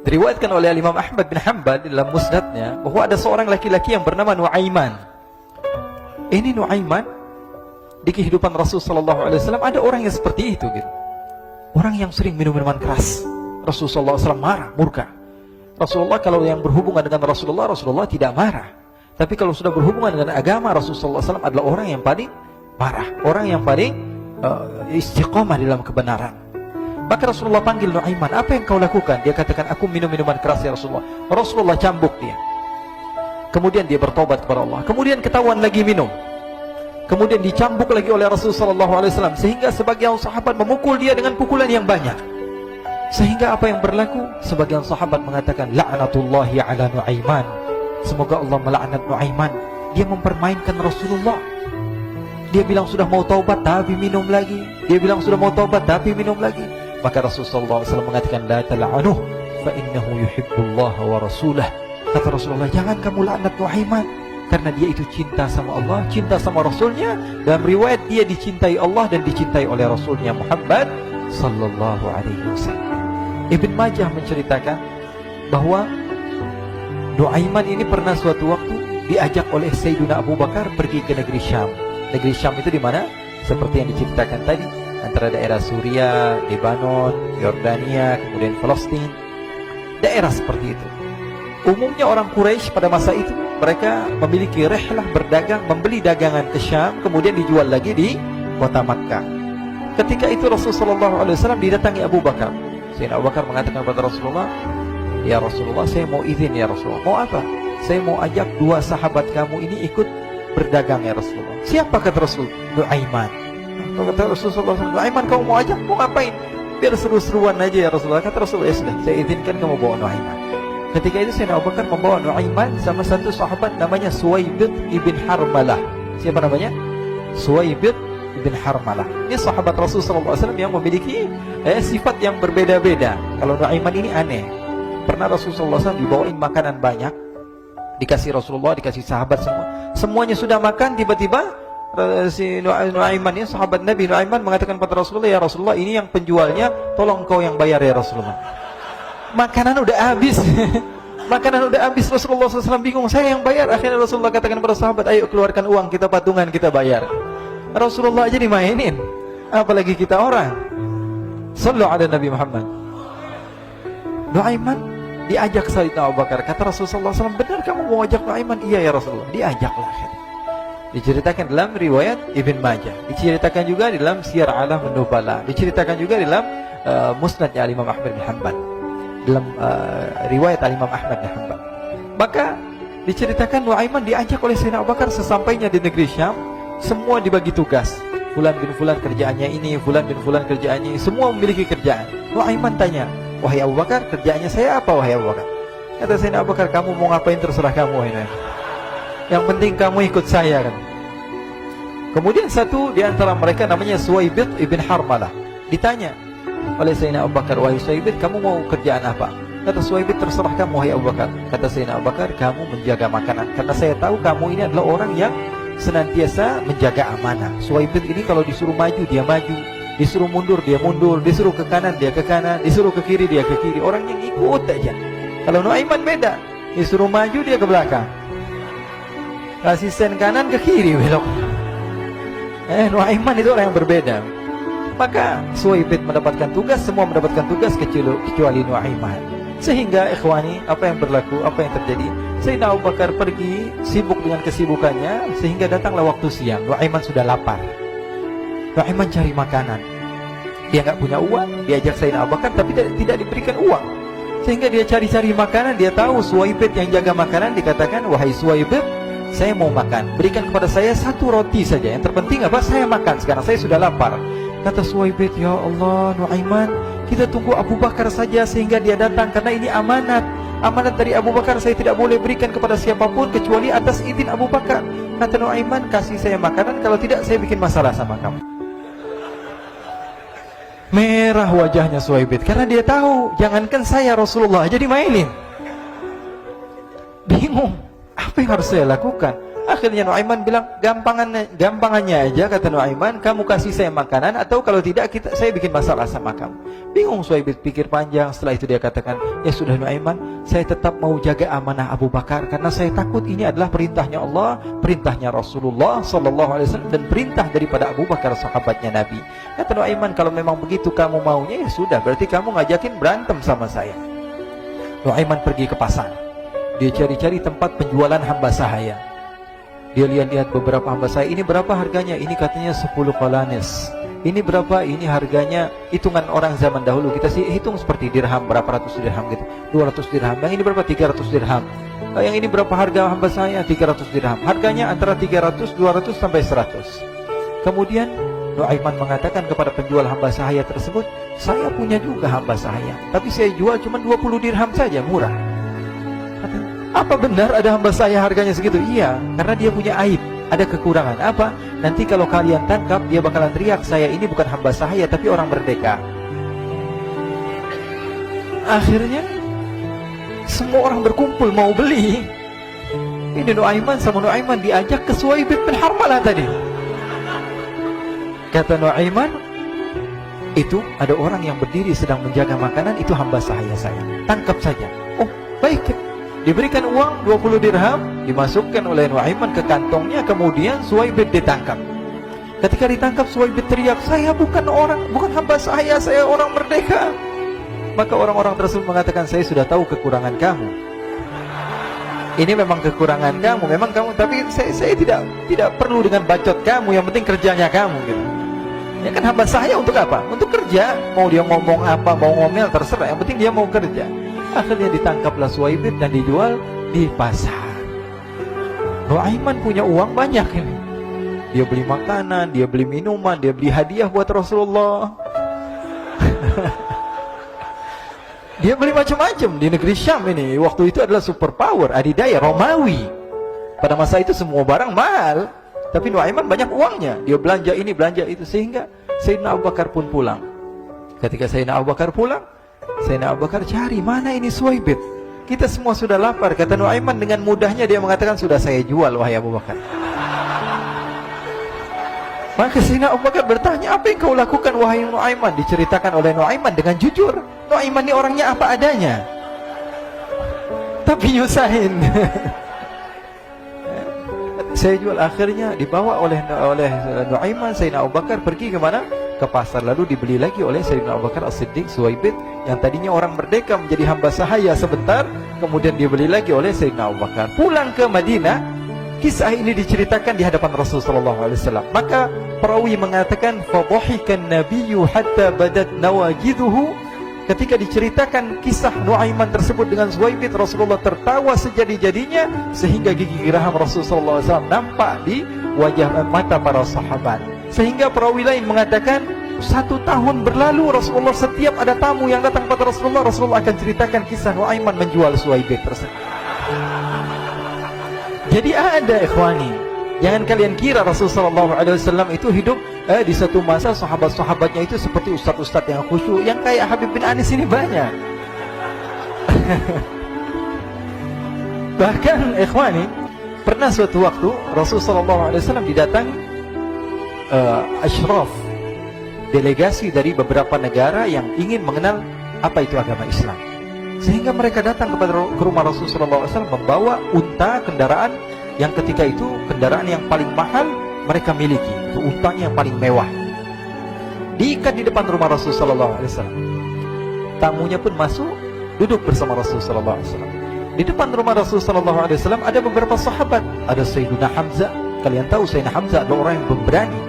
Diriwayatkan oleh Imam Ahmad bin Hanbal dalam musnadnya bahwa ada seorang laki-laki yang bernama Nuaiman. Ini Nuaiman, di kehidupan Rasulullah SAW ada orang yang seperti itu gitu. Orang yang sering minum minuman keras. Rasulullah SAW marah, murka. Rasulullah kalau yang berhubungan dengan Rasulullah tidak marah. Tapi kalau sudah berhubungan dengan agama, Rasulullah SAW adalah orang yang paling marah, orang yang paling istiqomah dalam kebenaran. Maka Rasulullah panggil Nuaiman, apa yang kau lakukan? Dia katakan, aku minum minuman keras ya Rasulullah. Rasulullah cambuk dia. Kemudian dia bertobat kepada Allah. Kemudian ketahuan lagi minum. Kemudian dicambuk lagi oleh Rasulullah SAW, sehingga sebagian sahabat memukul dia dengan pukulan yang banyak. Sehingga apa yang berlaku? Sebagian sahabat mengatakan, la'natullahi ala Nuaiman. Semoga Allah melaknat Nuaiman. Dia mempermainkan Rasulullah. Dia bilang sudah mau taubat tapi minum lagi. Dia bilang sudah mau taubat tapi minum lagi. Maka Rasulullah SAW mengatakan, la tal'anuh fa innahu yuhibbullah wa rasulah. Kata Rasulullah, jangan kamu laknat Nuaiman, karena dia itu cinta sama Allah, cinta sama Rasulnya. Dalam riwayat dia dicintai Allah dan dicintai oleh Rasulnya Muhammad sallallahu alaihi wasallam. Ibn Majah menceritakan bahwa Nuaiman ini pernah suatu waktu diajak oleh Sayyidina Abu Bakar pergi ke negeri Syam. Negeri Syam itu di mana? Seperti yang diceritakan tadi, antara daerah Suriah, Lebanon, Yordania, kemudian Palestina. Daerah seperti itu. Umumnya orang Quraisy pada masa itu, mereka memiliki rihlah berdagang, membeli dagangan ke Syam, kemudian dijual lagi di kota Makkah. Ketika itu Rasulullah SAW didatangi Abu Bakar. Sayyidina Abu Bakar mengatakan kepada Rasulullah, ya Rasulullah, saya mau izin ya Rasulullah. Mau apa? Saya mau ajak dua sahabat kamu ini ikut berdagang ya Rasulullah. Siapa kata Rasul? Nuaiman. Kata Rasulullah, Nuaiman kamu mau ajak? Mau ngapain? Biar seru-seruan aja ya Rasulullah. Kata Rasulullah, ya sudah, saya izinkan kamu bawa Nuaiman. Ketika itu Sayyidina Abu Bakar membawa Nuaiman sama satu sahabat namanya Suwaibid ibn Harmalah. Siapa namanya? Suwaibid ibn Harmalah. Ini sahabat Rasulullah SAW yang memiliki sifat yang berbeda-beda. Kalau Nuaiman ini aneh. Pernah Rasulullah SAW dibawain makanan banyak, dikasih Rasulullah, dikasih sahabat semua. Semuanya sudah makan, tiba-tiba si Nuaiman ini, sahabat Nabi Nuaiman mengatakan kepada Rasulullah, ya Rasulullah, ini yang penjualnya, tolong kau yang bayar ya Rasulullah. Makanan udah habis. Makanan udah habis. Rasulullah SAW bingung, saya yang bayar. Akhirnya Rasulullah katakan kepada sahabat, ayo keluarkan uang, kita patungan, kita bayar. Rasulullah aja dimainin, apalagi kita orang. Sallu ala Nabi Muhammad. Nuaiman diajak Sayyidina Abu Bakar. Kata Rasulullah SAW, benar kamu mau ajak Nuaiman? Iya ya Rasulullah. Diajaklah. Diceritakan dalam riwayat Ibn Majah, diceritakan juga di dalam Siyar A'lam Nubala, diceritakan juga di dalam musnadnya Imam Ahmad bin Hanbal, dalam riwayat Imam Ahmad bin Hanbal. Maka diceritakan Nuaiman diajak oleh Sayyidina Abu Bakar. Sesampainya di negeri Syam, semua dibagi tugas. Fulan bin Fulan kerjaannya ini, Fulan bin Fulan kerjaannya ini, semua memiliki kerjaan. Nuaiman tanya, wahai Abu Bakar, kerjaannya saya apa wahai Abu Bakar? Kata Sayyidina Abu Bakar, kamu mau ngapain terserah kamu wahai Nuaiman. Yang penting kamu ikut saya kan. Kemudian satu di antara mereka namanya Suwaibid ibn Harmalah. Ditanya oleh Sayyidina Abu Bakar, wahai Suwaibid, kamu mau kerjaan apa? Kata Suwaibid, terserah kamu wahai Abu Bakar. Kata Sayyidina Abu Bakar, kamu menjaga makanan, karena saya tahu kamu ini adalah orang yang senantiasa menjaga amanah. Suwaibid ini kalau disuruh maju dia maju, disuruh mundur dia mundur, disuruh ke kanan dia ke kanan, disuruh ke kiri dia ke kiri. Orang yang ikut aja. Kalau Nuaiman beda, disuruh maju dia ke belakang, asisten kanan ke kiri belok. Nuaiman itu orang yang berbeda. Maka Suwaibid mendapatkan tugas, semua mendapatkan tugas kecuali Nuaiman. Sehingga ikhwani, apa yang berlaku, apa yang terjadi? Sayyidina Abu Bakar pergi sibuk dengan kesibukannya, sehingga datanglah waktu siang. Nuaiman sudah lapar. Nuaiman cari makanan. Dia nggak punya uang, diajak Sayyidina Abu Bakar tapi tidak diberikan uang. Sehingga dia cari-cari makanan. Dia tahu Suwaibid yang jaga makanan. Dikatakan, wahai Suwaibid, saya mau makan, berikan kepada saya satu roti saja. Yang terpenting apa? Saya makan sekarang, saya sudah lapar. Kata Suwaibid, ya Allah Nuaiman, kita tunggu Abu Bakar saja sehingga dia datang, karena ini amanat. Amanat dari Abu Bakar, saya tidak boleh berikan kepada siapapun kecuali atas izin Abu Bakar. Kata Nuaiman, kasih saya makanan, kalau tidak saya bikin masalah sama kamu. Merah wajahnya Suwaibid, karena dia tahu, jangankan saya, Rasulullah aja dimainin. Bingung, apa yang harus saya lakukan? Akhirnya Nuaiman bilang, gampangannya aja, kata Nuaiman, kamu kasih saya makanan, atau kalau tidak saya bikin masalah sama kamu. Bingung Suhaib pikir panjang. Setelah itu dia katakan, ya sudah Nuaiman, saya tetap mau jaga amanah Abu Bakar, karena saya takut ini adalah perintahnya Allah, perintahnya Rasulullah SAW, dan perintah daripada Abu Bakar, sahabatnya Nabi. Kata Nuaiman, kalau memang begitu kamu maunya, ya sudah, berarti kamu ngajakin berantem sama saya. Nuaiman pergi ke pasar. Dia cari-cari tempat penjualan hamba sahaya. Dia lihat-lihat beberapa hamba sahaya. Ini berapa harganya? Ini katanya 10 qalanis. Ini berapa? Ini harganya, hitungan orang zaman dahulu, kita sih hitung seperti dirham, berapa ratus dirham gitu, 200 dirham. Yang ini berapa? 300 dirham. Yang ini berapa harga hamba sahaya? 300 dirham. Harganya antara 300, 200 sampai 100. Kemudian Nuaiman mengatakan kepada penjual hamba sahaya tersebut, saya punya juga hamba sahaya, tapi saya jual cuma 20 dirham saja, murah. Katanya, apa benar ada hamba sahaya harganya segitu? Iya, karena dia punya aib, ada kekurangan. Apa? Nanti kalau kalian tangkap, dia bakalan teriak, saya ini bukan hamba sahaya tapi orang merdeka. Akhirnya semua orang berkumpul mau beli. Ini Nuaiman sama Nuaiman diajak ke Suhaib bin Harmalah tadi. Kata Nuaiman, itu ada orang yang berdiri sedang menjaga makanan, itu hamba sahaya saya, tangkap saja. Oh baik. Diberikan uang 20 dirham, dimasukkan oleh Nuaiman ke kantongnya, kemudian Suhaib ditangkap. Ketika ditangkap, Suhaib teriak, saya bukan hamba saya orang merdeka. Maka orang-orang tersebut mengatakan, saya sudah tahu kekurangan kamu. Ini memang kekurangan kamu, memang kamu, tapi saya tidak perlu dengan bacot kamu, yang penting kerjanya kamu gitu. Ya kan hamba saya untuk apa? Untuk kerja. Mau dia ngomong apa, mau ngomel, terserah, yang penting dia mau kerja. Akhirnya ditangkaplah Suhaib dan dijual di pasar. Nuaiman punya uang banyak ini. Dia beli makanan, dia beli minuman, dia beli hadiah buat Rasulullah. Dia beli macam-macam di negeri Syam ini. Waktu itu adalah superpower, adidaya Romawi. Pada masa itu semua barang mahal, tapi Nuaiman banyak uangnya. Dia belanja ini, belanja itu, sehingga Sayyidina Abu Bakar pun pulang. Ketika Sayyidina Abu Bakar pulang, Sayyidina Abu Bakar cari, mana ini Suhaib? Kita semua sudah lapar. Kata Nuaiman dengan mudahnya dia mengatakan, sudah saya jual wahai Abu Bakar. Maka Sayyidina Abu Bakar bertanya, apa yang kau lakukan wahai Nuaiman? Diceritakan oleh Nuaiman dengan jujur. Nuaiman ini orangnya apa adanya, tapi nyusahin. Saya jual. Akhirnya dibawa oleh Nuaiman, Sayyidina Abu Bakar pergi ke mana? Ke pasar. Lalu dibeli lagi oleh Sayyidina Abu Bakar As-Siddiq, Suhaib yang tadinya orang merdeka menjadi hamba sahaya sebentar, kemudian dibeli lagi oleh Sayyidina Abu Bakar. Pulang ke Madinah, kisah ini diceritakan di hadapan Rasulullah SAW. Maka perawi mengatakan, fadhahikan nabiyyu hatta badat nawajiduhu. Ketika diceritakan kisah Nuaiman tersebut dengan Suhaib, Rasulullah tertawa sejadi-jadinya, sehingga gigi geraham Rasulullah SAW nampak di wajah mata para sahabat. Sehingga perawi lain mengatakan, 1 tahun berlalu Rasulullah, setiap ada tamu yang datang pada Rasulullah akan ceritakan kisah Nuaiman menjual Suhaib tersebut. Jadi ada ikhwani, jangan kalian kira Rasulullah SAW itu hidup di satu masa sahabat-sahabatnya itu seperti ustadz-ustadz yang khusyuk, yang kayak Habib bin Anis ini banyak. Bahkan ikhwani, pernah suatu waktu Rasulullah SAW didatangi ashraf, delegasi dari beberapa negara yang ingin mengenal apa itu agama Islam. Sehingga mereka datang ke rumah Rasulullah SAW membawa unta, kendaraan yang ketika itu kendaraan yang paling mahal mereka miliki, itu untanya yang paling mewah. Diikat di depan rumah Rasulullah SAW. Tamunya pun masuk, duduk bersama Rasulullah SAW. Di depan rumah Rasulullah SAW ada beberapa sahabat. Ada Sayyidina Hamzah. Kalian tahu Sayyidina Hamzah adalah orang yang pemberani.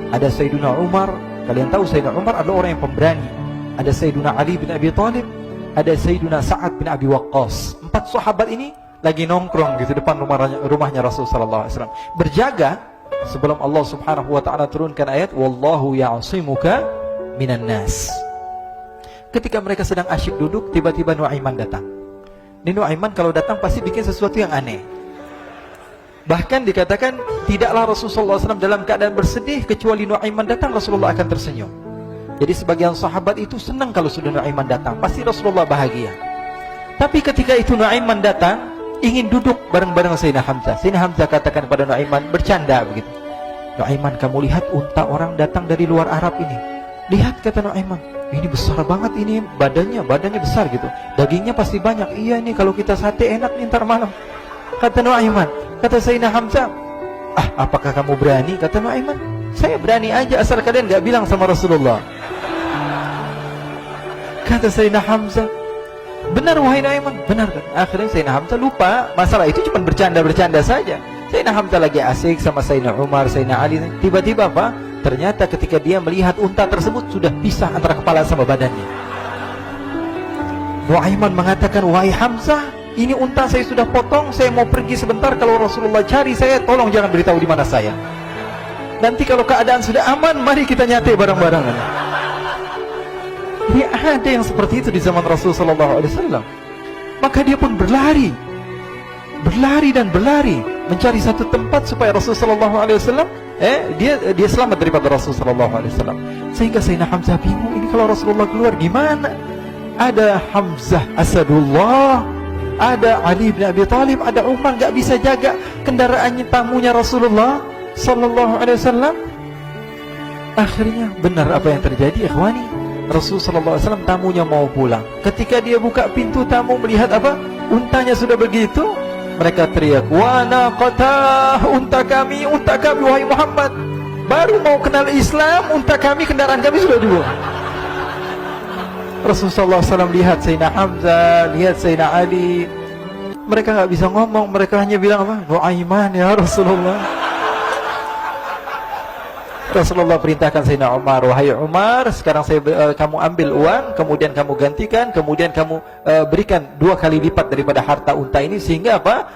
Ada Sayyidina Umar. Kalian tahu Sayyidina Umar adalah orang yang pemberani. Ada Sayyidina Ali bin Abi Thalib. Ada Sayyidina Sa'ad bin Abi Waqqas. 4 sahabat ini lagi nongkrong gitu depan rumahnya Rasulullah SAW, berjaga sebelum Allah Subhanahu wa taala turunkan ayat wallahu ya'simuka minan nas. Ketika mereka sedang asyik duduk, tiba-tiba Nuaiman datang. Ini Nuaiman kalau datang pasti bikin sesuatu yang aneh. Bahkan dikatakan tidaklah Rasulullah SAW dalam keadaan bersedih, kecuali Nuaiman datang Rasulullah akan tersenyum. Jadi sebagian sahabat itu senang kalau sudah Nuaiman datang, pasti Rasulullah bahagia. Tapi ketika itu Nuaiman datang, ingin duduk bareng-bareng Sayyidina Hamzah. Sayyidina Hamzah katakan kepada Nuaiman, bercanda begitu. Nuaiman, kamu lihat unta orang datang dari luar Arab ini. Lihat, kata Nuaiman, ini besar banget, ini badannya besar gitu. Dagingnya pasti banyak. Iya nih, kalau kita sate enak nih ntar malam. Kata Nuaiman. Kata Sayyidina Hamzah, apakah kamu berani? Kata Nuaiman, saya berani aja asal kalian gak bilang sama Rasulullah. Kata Sayyidina Hamzah, benar wahai Nuaiman, benar kan? Akhirnya Sayyidina Hamzah lupa masalah itu, cuma bercanda-bercanda saja. Sayyidina Hamzah lagi asik sama Sayyidina Umar, Sayyidina Ali. Tiba-tiba apa? Ternyata ketika dia melihat unta tersebut sudah pisah antara kepala sama badannya. Nuaiman mengatakan, wahai Hamzah, ini unta saya sudah potong, saya mau pergi sebentar. Kalau Rasulullah cari saya, tolong jangan beritahu di mana saya. Nanti kalau keadaan sudah aman, mari kita nyate bareng-bareng. Jadi ada yang seperti itu di zaman Rasulullah SAW. Maka dia pun berlari dan berlari mencari satu tempat supaya Rasulullah SAW dia selamat daripada Rasulullah SAW. Sehingga Sayyidina Hamzah bingung, ini kalau Rasulullah keluar gimana? Ada Hamzah Asadullah, ada Ali bin Abi Thalib, ada Umar, gak bisa jaga kendaraannya, tamunya Rasulullah SAW. Akhirnya benar apa yang terjadi, ikhwani. Rasulullah SAW tamunya mau pulang. Ketika dia buka pintu tamu melihat apa? Untanya sudah begitu. Mereka teriak, wa naqatah, unta kami wahai Muhammad. Baru mau kenal Islam, unta kami, kendaraan kami sudah dibuang. Rasulullah SAW lihat Sayyidina Hamzah, lihat Sayyidina Ali. Mereka gak bisa ngomong, mereka hanya bilang apa? Nuaiman ya Rasulullah. Rasulullah perintahkan Sayyidina Umar, wahai Umar, sekarang kamu ambil uang, kemudian kamu gantikan, kemudian kamu berikan 2 kali lipat daripada harta unta ini, sehingga apa?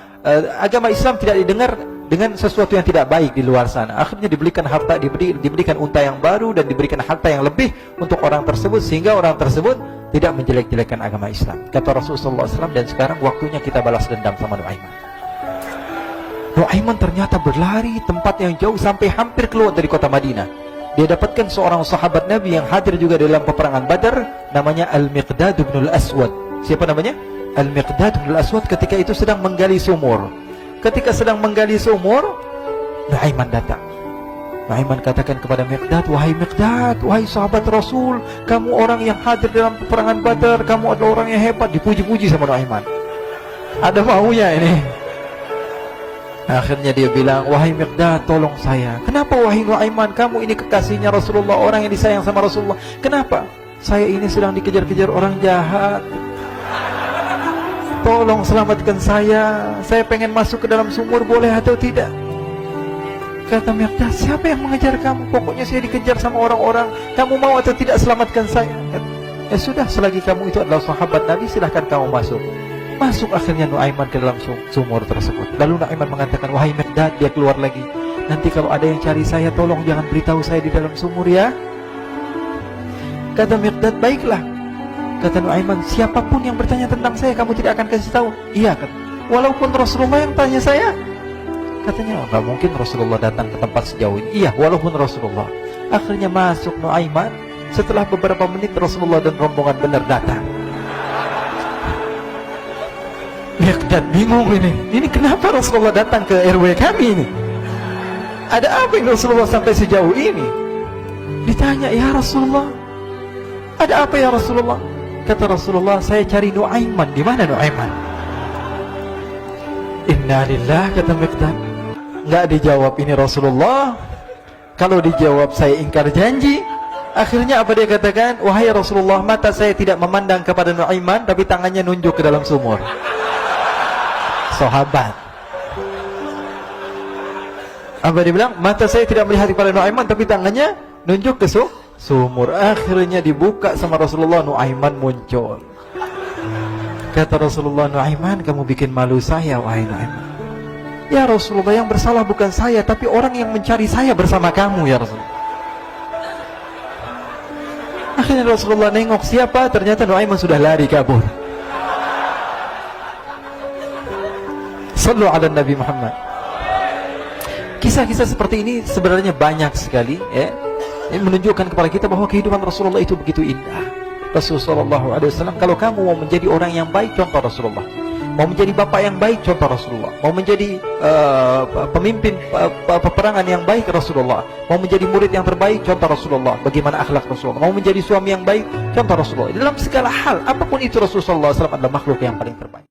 Agama Islam tidak didengar dengan sesuatu yang tidak baik di luar sana. Akhirnya diberikan harta, diberikan unta yang baru dan diberikan harta yang lebih untuk orang tersebut, sehingga orang tersebut tidak menjelek-jelekan agama Islam. Kata Rasulullah SAW, dan sekarang waktunya kita balas dendam sama Nuaiman. Nuaiman ternyata berlari tempat yang jauh sampai hampir keluar dari kota Madinah. Dia dapatkan seorang sahabat Nabi yang hadir juga dalam peperangan Badar, namanya Al-Miqdad bin Al-Aswad. Siapa namanya? Al-Miqdad bin Al-Aswad ketika itu sedang menggali sumur. Ketika sedang menggali sumur, Nuaiman datang. Nuaiman katakan kepada Miqdad, wahai Miqdad, wahai sahabat Rasul, kamu orang yang hadir dalam peperangan Badar, kamu adalah orang yang hebat. Dipuji-puji sama Nuaiman. Ada maunya ini. Akhirnya dia bilang, wahai Miqdad, tolong saya. Kenapa wahai Nuaiman, kamu ini kekasihnya Rasulullah, orang yang disayang sama Rasulullah. Kenapa? Saya ini sedang dikejar-kejar orang jahat. Tolong selamatkan saya. Saya pengen masuk ke dalam sumur, boleh atau tidak? Kata Miqdad, siapa yang mengejar kamu? Pokoknya saya dikejar sama orang-orang. Kamu mau atau tidak selamatkan saya? Ya sudah, selagi kamu itu adalah sahabat Nabi, silahkan kamu masuk. Masuk akhirnya Nuaiman ke dalam sumur tersebut. Lalu Nuaiman mengatakan, wahai Miqdad, dia keluar lagi. Nanti kalau ada yang cari saya, tolong jangan beritahu saya di dalam sumur ya. Kata Miqdad, baiklah. Kata Nuaiman, siapapun yang bertanya tentang saya, kamu tidak akan kasih tahu. Iya, kan? Walaupun Rasulullah yang tanya saya. Katanya, nggak mungkin Rasulullah datang ke tempat sejauh ini. Iya, walaupun Rasulullah. Akhirnya masuk Nuaiman. Setelah beberapa menit, Rasulullah dan rombongan benar datang. Miqdad bingung ini. Ini kenapa Rasulullah datang ke RW kami ini? Ada apa yang Rasulullah sampai sejauh ini? Ditanya, ya Rasulullah, ada apa ya Rasulullah? Kata Rasulullah, saya cari Nuaiman. Di mana Nuaiman? Innalillah, kata Miqdad. Nggak dijawab ini Rasulullah. Kalau dijawab saya ingkar janji. Akhirnya apa dia katakan? Wahai Rasulullah, mata saya tidak memandang kepada Nuaiman, tapi tangannya nunjuk ke dalam sumur. Sahabat. Apa dia bilang? Mata saya tidak melihat kepada Nuaiman, tapi tangannya nunjuk ke sumur. Akhirnya dibuka sama Rasulullah, Nuaiman muncul. Kata Rasulullah, Nuaiman, kamu bikin malu saya, wahai Nuaiman. Ya Rasulullah, yang bersalah bukan saya, tapi orang yang mencari saya bersama kamu, ya Rasulullah. Akhirnya Rasulullah nengok siapa, ternyata Nuaiman sudah lari kabur. Sallu ala Nabi Muhammad. Kisah-kisah seperti ini sebenarnya banyak sekali, ya. Ini menunjukkan kepada kita bahwa kehidupan Rasulullah itu begitu indah. Rasulullah SAW, kalau kamu mau menjadi orang yang baik, contoh Rasulullah. Mau menjadi bapak yang baik, contoh Rasulullah. Mau menjadi pemimpin peperangan yang baik, Rasulullah. Mau menjadi murid yang terbaik, contoh Rasulullah. Bagaimana akhlak Rasulullah. Mau menjadi suami yang baik, contoh Rasulullah. Dalam segala hal, apapun itu Rasulullah SAW adalah makhluk yang paling terbaik.